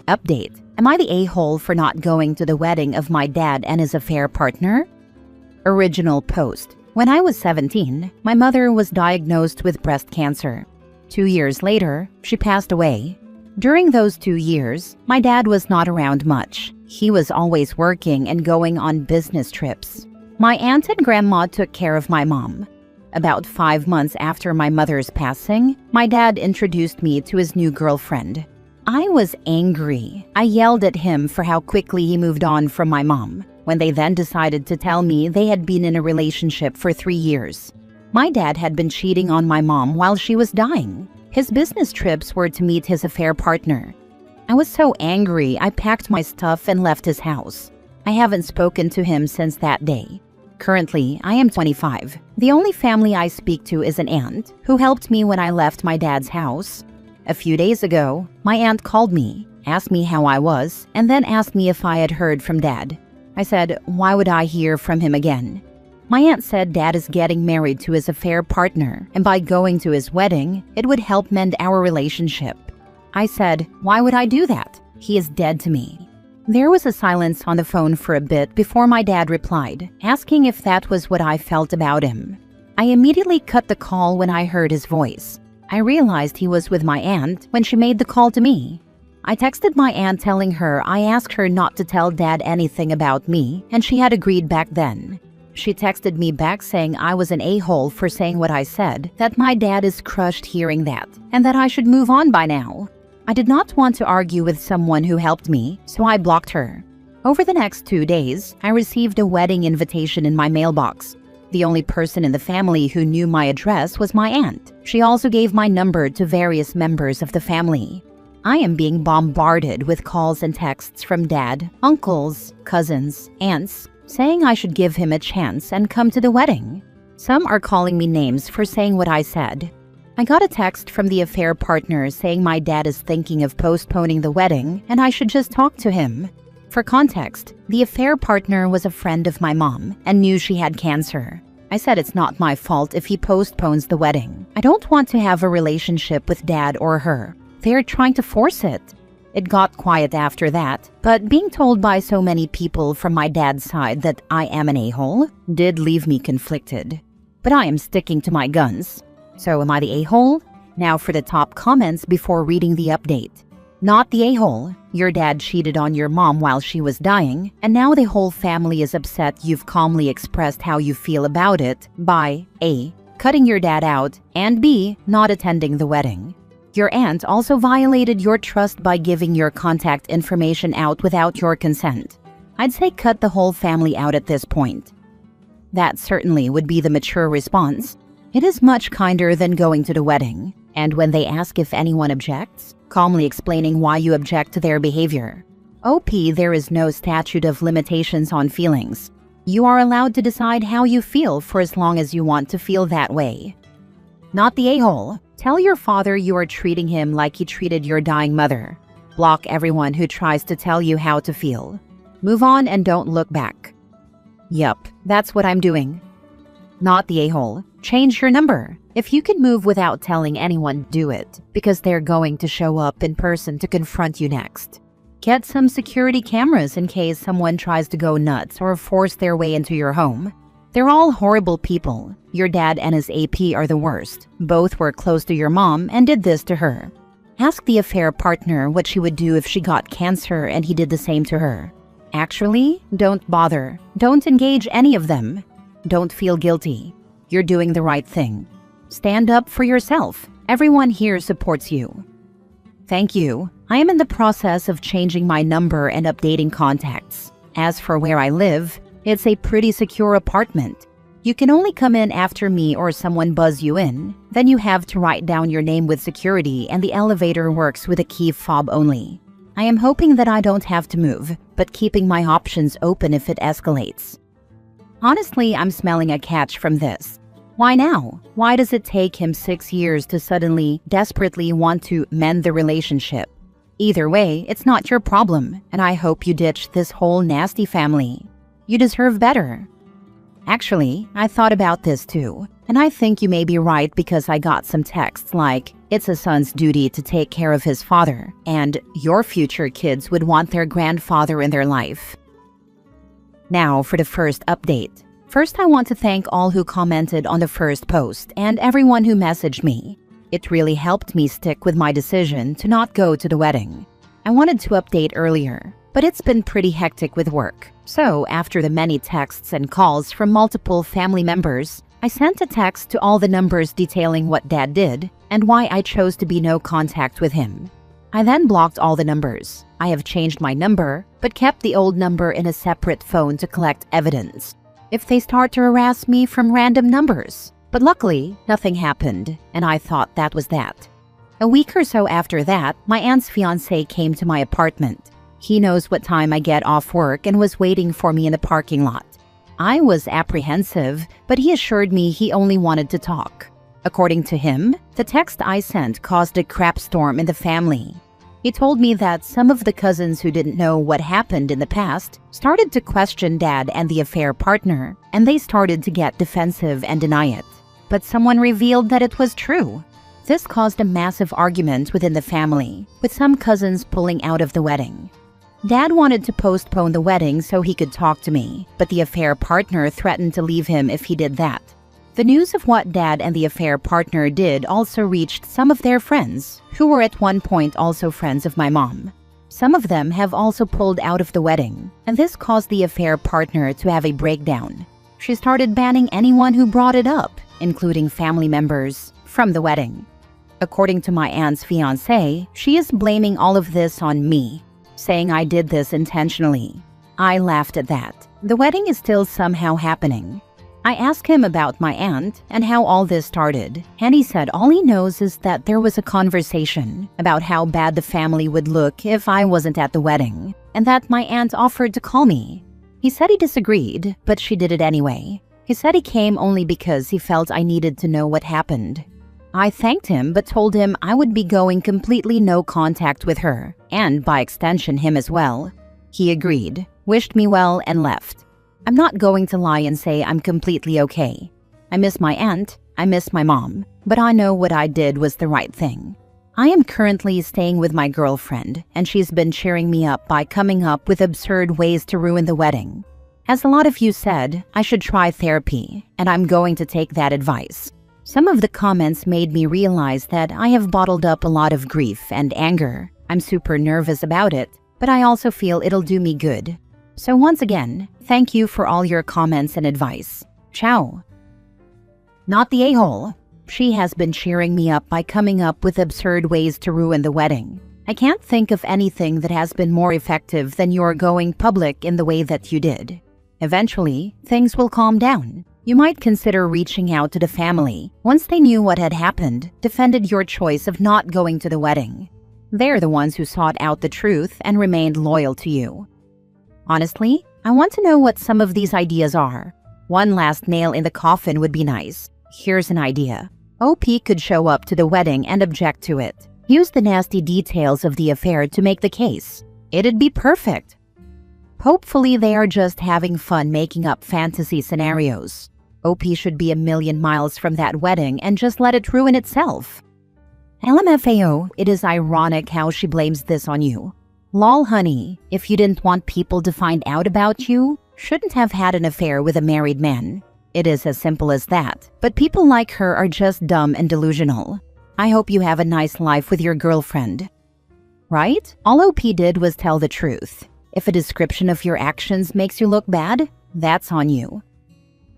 Update. Am I the a-hole for not going to the wedding of my dad and his affair partner? Original post. When I was 17, my mother was diagnosed with breast cancer. 2 years later, she passed away. During those 2 years, my dad was not around much. He was always working and going on business trips. My aunt and grandma took care of my mom. About 5 months after my mother's passing, my dad introduced me to his new girlfriend. I was angry. I yelled at him for how quickly he moved on from my mom, when they then decided to tell me they had been in a relationship for 3 years. My dad had been cheating on my mom while she was dying. His business trips were to meet his affair partner. I was so angry, I packed my stuff and left his house. I haven't spoken to him since that day. Currently, I am 25. The only family I speak to is an aunt, who helped me when I left my dad's house. A few days ago, my aunt called me, asked me how I was, and then asked me if I had heard from Dad. I said, why would I hear from him again? My aunt said Dad is getting married to his affair partner, and by going to his wedding, it would help mend our relationship. I said, why would I do that? He is dead to me. There was a silence on the phone for a bit before my dad replied, asking if that was what I felt about him. I immediately cut the call when I heard his voice. I realized he was with my aunt when she made the call to me. I texted my aunt telling her I asked her not to tell Dad anything about me, and she had agreed back then. She texted me back saying I was an a-hole for saying what I said, that my dad is crushed hearing that, and that I should move on by now. I did not want to argue with someone who helped me, so I blocked her. Over the next 2 days, I received a wedding invitation in my mailbox. The only person in the family who knew my address was my aunt. She also gave my number to various members of the family. I am being bombarded with calls and texts from Dad, uncles, cousins, aunts, saying I should give him a chance and come to the wedding. Some are calling me names for saying what I said. I got a text from the affair partner saying my dad is thinking of postponing the wedding and I should just talk to him. For context, the affair partner was a friend of my mom and knew she had cancer. I said it's not my fault if he postpones the wedding. I don't want to have a relationship with Dad or her. They're trying to force it. It got quiet after that, but being told by so many people from my dad's side that I am an a-hole did leave me conflicted. But I am sticking to my guns. So am I the a-hole? Now for the top comments before reading the update. Not the a-hole. Your dad cheated on your mom while she was dying, and now the whole family is upset you've calmly expressed how you feel about it by A. Cutting your dad out, and B. Not attending the wedding. Your aunt also violated your trust by giving your contact information out without your consent. I'd say cut the whole family out at this point. That certainly would be the mature response. It is much kinder than going to the wedding. And when they ask if anyone objects, calmly explaining why you object to their behavior. OP, there is no statute of limitations on feelings. You are allowed to decide how you feel for as long as you want to feel that way. Not the a-hole. Tell your father you are treating him like he treated your dying mother. Block everyone who tries to tell you how to feel. Move on and don't look back. Yup, that's what I'm doing. Not the a-hole. Change your number. If you can move without telling anyone, do it, because they're going to show up in person to confront you next. Get some security cameras in case someone tries to go nuts or force their way into your home. They're all horrible people. Your dad and his AP are the worst. Both were close to your mom and did this to her. Ask the affair partner what she would do if she got cancer and he did the same to her. Actually, don't bother. Don't engage any of them. Don't feel guilty. You're doing the right thing. Stand up for yourself. Everyone here supports you. Thank you. I am in the process of changing my number and updating contacts. As for where I live, it's a pretty secure apartment. You can only come in after me or someone buzz you in. Then you have to write down your name with security and the elevator works with a key fob only. I am hoping that I don't have to move, but keeping my options open if it escalates. Honestly, I'm smelling a catch from this. Why now? Why does it take him 6 years to suddenly, desperately want to mend the relationship? Either way, it's not your problem, and I hope you ditch this whole nasty family. You deserve better. Actually, I thought about this too, and I think you may be right because I got some texts like, "It's a son's duty to take care of his father," and "Your future kids would want their grandfather in their life." Now for the first update. First, I want to thank all who commented on the first post and everyone who messaged me. It really helped me stick with my decision to not go to the wedding. I wanted to update earlier, but it's been pretty hectic with work. So, after the many texts and calls from multiple family members, I sent a text to all the numbers detailing what Dad did and why I chose to be no contact with him. I then blocked all the numbers. I have changed my number, but kept the old number in a separate phone to collect evidence if they start to harass me from random numbers. But luckily, nothing happened, and I thought that was that. A week or so after that, my aunt's fiancé came to my apartment. He knows what time I get off work and was waiting for me in the parking lot. I was apprehensive, but he assured me he only wanted to talk. According to him, the text I sent caused a crap storm in the family. He told me that some of the cousins who didn't know what happened in the past started to question Dad and the affair partner, and they started to get defensive and deny it. But someone revealed that it was true. This caused a massive argument within the family, with some cousins pulling out of the wedding. Dad wanted to postpone the wedding so he could talk to me, but the affair partner threatened to leave him if he did that. The news of what Dad and the affair partner did also reached some of their friends, who were at one point also friends of my mom. Some of them have also pulled out of the wedding, and this caused the affair partner to have a breakdown. She started banning anyone who brought it up, including family members, from the wedding. According to my aunt's fiancé, she is blaming all of this on me, saying I did this intentionally. I laughed at that. The wedding is still somehow happening. I asked him about my aunt and how all this started, and he said all he knows is that there was a conversation about how bad the family would look if I wasn't at the wedding, and that my aunt offered to call me. He said he disagreed, but she did it anyway. He said he came only because he felt I needed to know what happened. I thanked him but told him I would be going completely no contact with her, and by extension him as well. He agreed, wished me well, and left. I'm not going to lie and say I'm completely okay. I miss my aunt, I miss my mom, but I know what I did was the right thing. I am currently staying with my girlfriend, and she's been cheering me up by coming up with absurd ways to ruin the wedding. As a lot of you said, I should try therapy, and I'm going to take that advice. Some of the comments made me realize that I have bottled up a lot of grief and anger. I'm super nervous about it, but I also feel it'll do me good. So once again, thank you for all your comments and advice. Ciao. Not the a-hole. She has been cheering me up by coming up with absurd ways to ruin the wedding. I can't think of anything that has been more effective than your going public in the way that you did. Eventually, things will calm down. You might consider reaching out to the family. Once they knew what had happened, defended your choice of not going to the wedding. They're the ones who sought out the truth and remained loyal to you. Honestly, I want to know what some of these ideas are. One last nail in the coffin would be nice. Here's an idea. OP could show up to the wedding and object to it. Use the nasty details of the affair to make the case. It'd be perfect. Hopefully they are just having fun making up fantasy scenarios. OP should be a million miles from that wedding and just let it ruin itself. LMFAO, it is ironic how she blames this on you. Lol honey, if you didn't want people to find out about you, shouldn't have had an affair with a married man. It is as simple as that, but people like her are just dumb and delusional. I hope you have a nice life with your girlfriend. Right? All OP did was tell the truth. If a description of your actions makes you look bad, that's on you.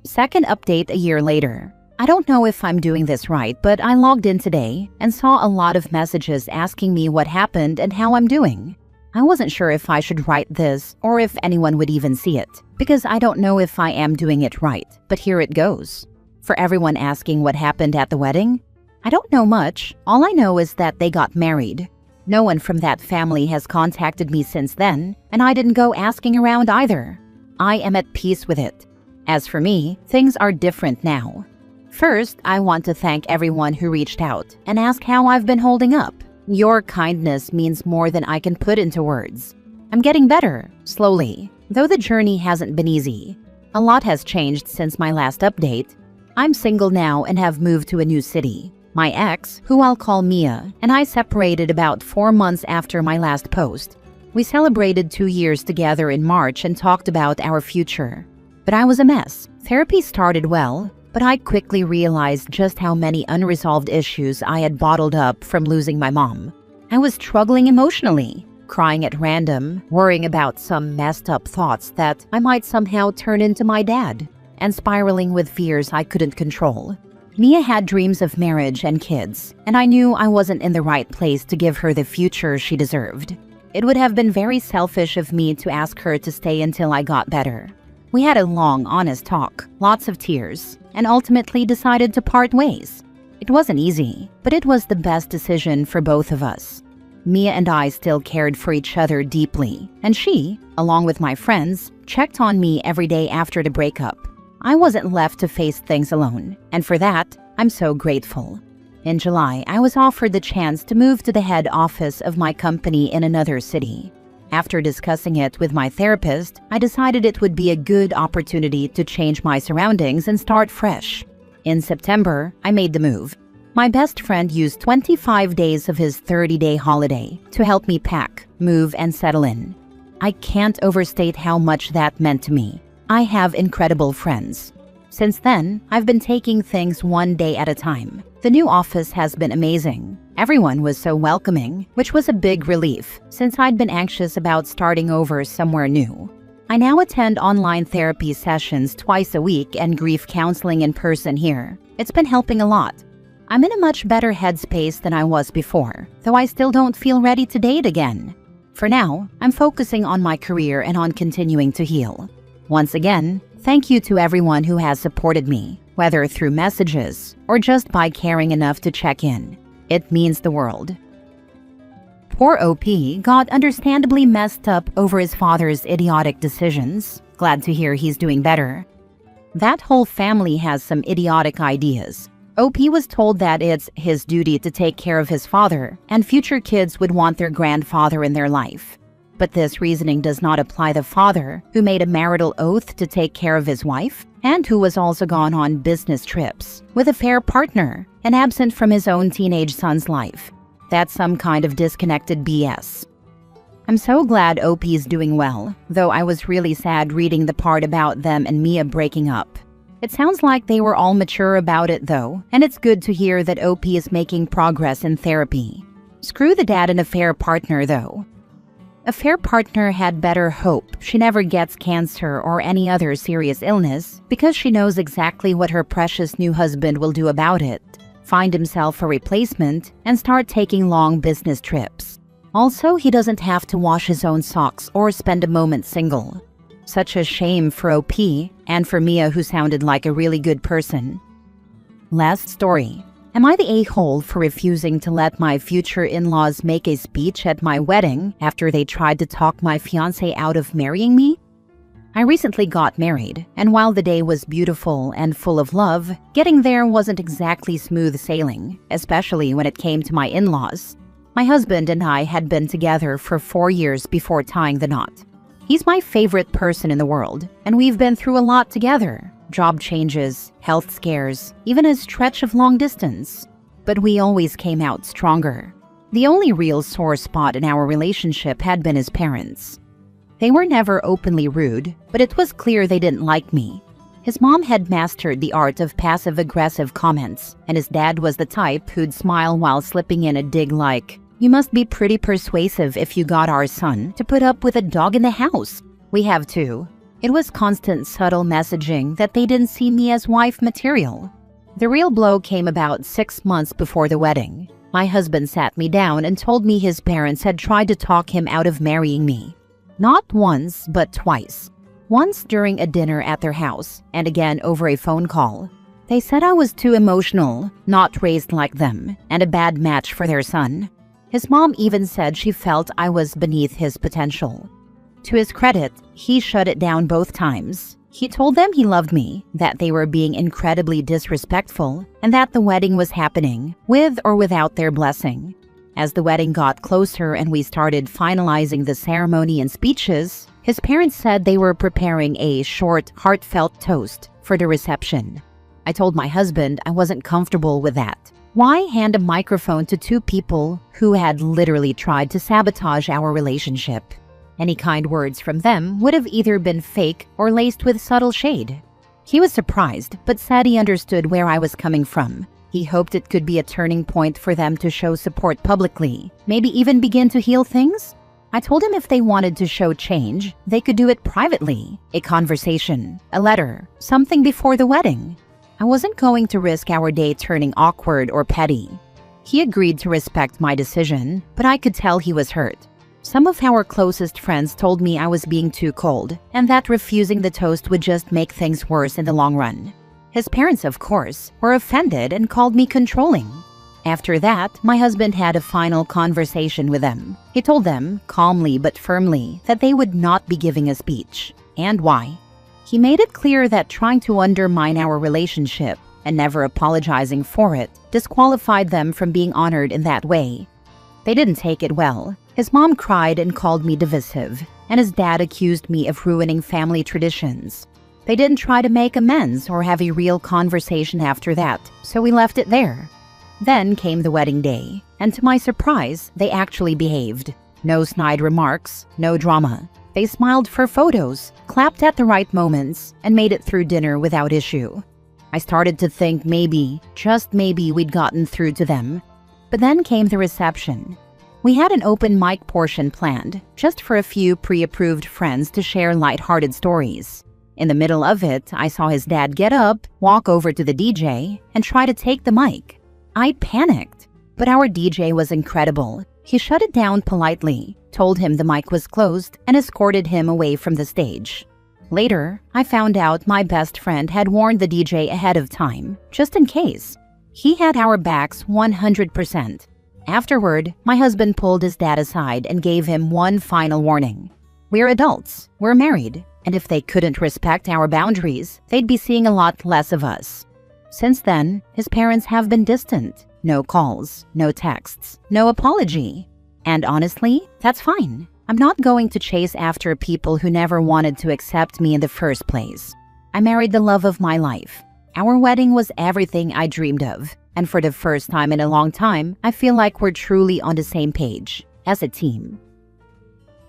Second update a year later. I don't know if I'm doing this right, but I logged in today and saw a lot of messages asking me what happened and how I'm doing. I wasn't sure if I should write this or if anyone would even see it, because I don't know if I am doing it right, but here it goes. For everyone asking what happened at the wedding, I don't know much. All I know is that they got married. No one from that family has contacted me since then, and I didn't go asking around either. I am at peace with it. As for me, things are different now. First, I want to thank everyone who reached out and asked how I've been holding up. Your kindness means more than I can put into words. I'm getting better, slowly, though the journey hasn't been easy. A lot has changed since my last update. I'm single now and have moved to a new city. My ex, who I'll call Mia, and I separated about 4 months after my last post. We celebrated 2 years together in March and talked about our future. But I was a mess. Therapy started well, but I quickly realized just how many unresolved issues I had bottled up from losing my mom. I was struggling emotionally, crying at random, worrying about some messed up thoughts that I might somehow turn into my dad, and spiraling with fears I couldn't control. Mia had dreams of marriage and kids, and I knew I wasn't in the right place to give her the future she deserved. It would have been very selfish of me to ask her to stay until I got better. We had a long, honest talk, lots of tears, and ultimately decided to part ways. It wasn't easy, but it was the best decision for both of us. Mia and I still cared for each other deeply, and she, along with my friends, checked on me every day after the breakup. I wasn't left to face things alone, and for that, I'm so grateful. In July, I was offered the chance to move to the head office of my company in another city. After discussing it with my therapist, I decided it would be a good opportunity to change my surroundings and start fresh. In September, I made the move. My best friend used 25 days of his 30-day holiday to help me pack, move, and settle in. I can't overstate how much that meant to me. I have incredible friends. Since then, I've been taking things one day at a time. The new office has been amazing. Everyone was so welcoming, which was a big relief since I'd been anxious about starting over somewhere new. I now attend online therapy sessions twice a week and grief counseling in person here. It's been helping a lot. I'm in a much better headspace than I was before, though I still don't feel ready to date again. For now, I'm focusing on my career and on continuing to heal. Once again, thank you to everyone who has supported me, whether through messages or just by caring enough to check in. It means the world. Poor OP got understandably messed up over his father's idiotic decisions. Glad to hear he's doing better. That whole family has some idiotic ideas. OP was told that it's his duty to take care of his father, and future kids would want their grandfather in their life. But this reasoning does not apply to the father, who made a marital oath to take care of his wife, and who was also gone on business trips with a fair partner and absent from his own teenage son's life. That's some kind of disconnected BS. I'm so glad OP's doing well, though I was really sad reading the part about them and Mia breaking up. It sounds like they were all mature about it though, and it's good to hear that OP is making progress in therapy. Screw the dad and a fair partner though. A fair partner had better hope she never gets cancer or any other serious illness because she knows exactly what her precious new husband will do about it. Find himself a replacement and start taking long business trips. Also, he doesn't have to wash his own socks or spend a moment single. Such a shame for OP and for Mia, who sounded like a really good person. Last story. Am I the a-hole for refusing to let my future in-laws make a speech at my wedding after they tried to talk my fiancé out of marrying me? I recently got married, and while the day was beautiful and full of love, getting there wasn't exactly smooth sailing, especially when it came to my in-laws. My husband and I had been together for 4 years before tying the knot. He's my favorite person in the world, and we've been through a lot together. Job changes, health scares, even a stretch of long distance. But we always came out stronger. The only real sore spot in our relationship had been his parents. They were never openly rude, but it was clear they didn't like me. His mom had mastered the art of passive-aggressive comments, and his dad was the type who'd smile while slipping in a dig like, "You must be pretty persuasive if you got our son to put up with a dog in the house. We have two." It was constant subtle messaging that they didn't see me as wife material. The real blow came about 6 months before the wedding. My husband sat me down and told me his parents had tried to talk him out of marrying me. Not once, but twice. Once during a dinner at their house, and again over a phone call. They said I was too emotional, not raised like them, and a bad match for their son. His mom even said she felt I was beneath his potential. To his credit, he shut it down both times. He told them he loved me, that they were being incredibly disrespectful, and that the wedding was happening, with or without their blessing. As the wedding got closer and we started finalizing the ceremony and speeches, his parents said they were preparing a short, heartfelt toast for the reception. I told my husband I wasn't comfortable with that. Why hand a microphone to two people who had literally tried to sabotage our relationship? Any kind words from them would have either been fake or laced with subtle shade. He was surprised, but said he understood where I was coming from. He hoped it could be a turning point for them to show support publicly, maybe even begin to heal things. I told him if they wanted to show change, they could do it privately, a conversation, a letter, something before the wedding. I wasn't going to risk our day turning awkward or petty. He agreed to respect my decision, but I could tell he was hurt. Some of our closest friends told me I was being too cold, and that refusing the toast would just make things worse in the long run. His parents, of course, were offended and called me controlling. After that, my husband had a final conversation with them. He told them, calmly but firmly, that they would not be giving a speech, and why. He made it clear that trying to undermine our relationship and never apologizing for it disqualified them from being honored in that way. They didn't take it well. His mom cried and called me divisive, and his dad accused me of ruining family traditions. They didn't try to make amends or have a real conversation after that, so we left it there. Then came the wedding day, and to my surprise, they actually behaved. No snide remarks, no drama. They smiled for photos, clapped at the right moments, and made it through dinner without issue. I started to think maybe, just maybe, we'd gotten through to them. But then came the reception. We had an open mic portion planned, just for a few pre-approved friends to share lighthearted stories. In the middle of it, I saw his dad get up, walk over to the DJ, and try to take the mic. I panicked, but our DJ was incredible. He shut it down politely, told him the mic was closed, and escorted him away from the stage. Later, I found out my best friend had warned the DJ ahead of time, just in case. He had our backs 100%. Afterward, my husband pulled his dad aside and gave him one final warning. We're adults, we're married, and if they couldn't respect our boundaries, they'd be seeing a lot less of us. Since then, his parents have been distant. No calls, no texts, no apology. And honestly, that's fine. I'm not going to chase after people who never wanted to accept me in the first place. I married the love of my life. Our wedding was everything I dreamed of. And for the first time in a long time, I feel like we're truly on the same page, as a team.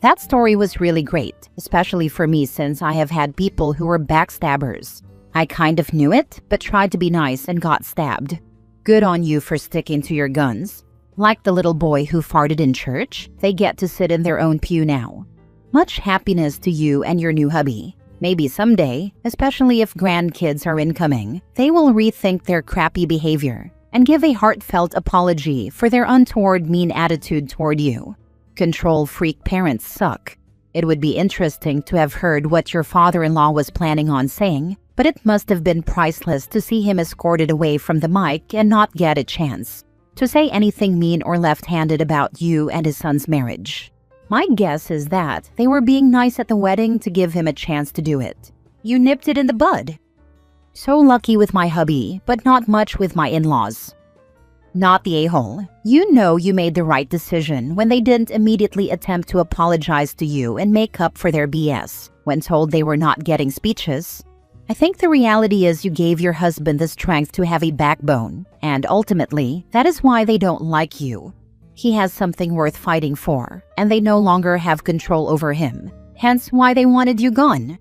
That story was really great, especially for me since I have had people who were backstabbers. I kind of knew it, but tried to be nice and got stabbed. Good on you for sticking to your guns. Like the little boy who farted in church, they get to sit in their own pew now. Much happiness to you and your new hubby. Maybe someday, especially if grandkids are incoming, they will rethink their crappy behavior and give a heartfelt apology for their untoward mean attitude toward you. Control freak parents suck. It would be interesting to have heard what your father-in-law was planning on saying, but it must have been priceless to see him escorted away from the mic and not get a chance to say anything mean or left-handed about you and his son's marriage. My guess is that they were being nice at the wedding to give him a chance to do it. You nipped it in the bud. So lucky with my hubby, but not much with my in-laws. Not the a-hole. You know you made the right decision when they didn't immediately attempt to apologize to you and make up for their BS when told they were not getting speeches. I think the reality is you gave your husband the strength to have a backbone, and ultimately, that is why they don't like you. He has something worth fighting for, and they no longer have control over him, hence why they wanted you gone.